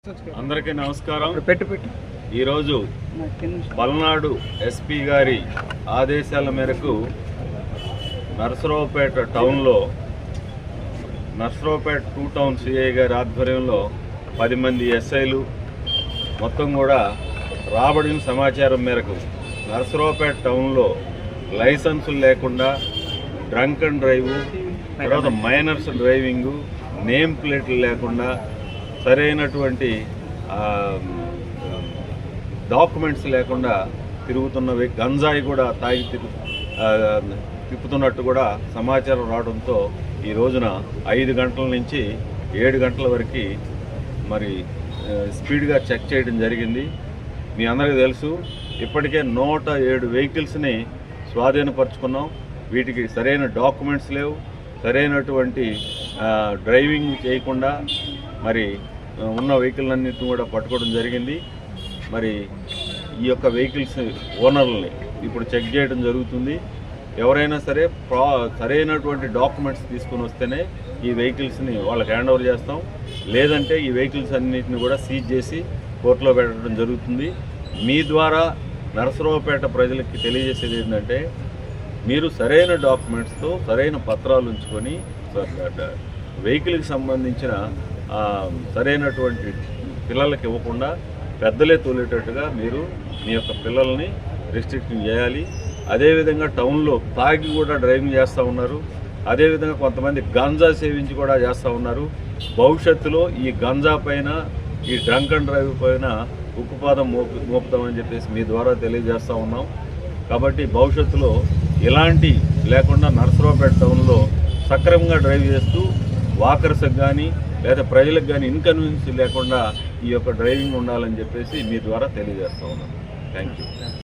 అందరికీ నమస్కారం. ఈరోజు పల్నాడు ఎస్పీ గారి ఆదేశాల మేరకు నరసరావుపేట టౌన్లో నరసరావుపేట 2 టౌన్ సిఐ గారి ఆధ్వర్యంలో 10 మంది ఎస్ఐలు మొత్తం కూడా రాబడిన సమాచారం మేరకు నరసరావుపేట టౌన్లో లైసెన్సులు లేకుండా డ్రంక్ అండ్ డ్రైవ్, తర్వాత మైనర్స్ డ్రైవింగు, నేమ్ ప్లేట్లు లేకుండా సరైనటువంటి డాక్యుమెంట్స్ లేకుండా తిరుగుతున్నవి, గంజాయి కూడా తాగి తిప్పుతున్నట్టు కూడా సమాచారం రావడంతో ఈ రోజున 5 గంటల నుంచి 7 గంటల వరకు మరి స్పీడ్గా చెక్ చేయడం జరిగింది. మీ అందరికీ తెలుసు, ఇప్పటికే 107 వెహికల్స్ని స్వాధీనపరుచుకున్నాం. వీటికి సరైన డాక్యుమెంట్స్ లేవు, సరైనటువంటి డ్రైవింగ్ చేయకుండా మరి ఉన్న వెహికల్ అన్నింటిని కూడా పట్టుకోవడం జరిగింది. మరి ఈ యొక్క వెహికల్స్ ఓనర్లని ఇప్పుడు చెక్ చేయడం జరుగుతుంది. ఎవరైనా సరే సరైనటువంటి డాక్యుమెంట్స్ తీసుకుని వస్తేనే ఈ వెహికల్స్ని వాళ్ళకి హ్యాండ్ ఓవర్ చేస్తాం, లేదంటే ఈ వెహికల్స్ అన్నింటిని కూడా సీజ్ చేసి కోర్టులో పెట్టడం జరుగుతుంది. మీ ద్వారా నరసరావుపేట ప్రజలకి తెలియజేసేది ఏంటంటే, మీరు సరైన డాక్యుమెంట్స్తో సరైన పత్రాలు ఉంచుకొని వెహికల్కి సంబంధించిన సరైనటువంటి పిల్లలకి ఇవ్వకుండా పెద్దలే తోలేటట్టుగా మీరు మీ యొక్క పిల్లల్ని రిస్ట్రిక్షన్ చేయాలి. అదేవిధంగా టౌన్లో తాగి కూడా డ్రైవింగ్ చేస్తూ ఉన్నారు. అదేవిధంగా కొంతమంది గంజా సేవించి కూడా చేస్తూ ఉన్నారు. భవిష్యత్తులో ఈ గంజా పైన, ఈ డ్రంక్ అండ్ డ్రైవ్ పైన ఉక్కుపాదం మోపుతామని చెప్పేసి మీ ద్వారా తెలియజేస్తూ ఉన్నాం. కాబట్టి భవిష్యత్తులో ఇలాంటి లేకుండా నరసరావుపేట టౌన్లో సక్రమంగా డ్రైవ్ చేస్తూ వాకర్స్కి కానీ లేదా ప్రజలకు కానీ ఇన్కన్వీనియన్స్ లేకుండా ఈ యొక్క డ్రైవింగ్ ఉండాలని చెప్పేసి మీ ద్వారా తెలియజేస్తూ ఉన్నాను. Thank you.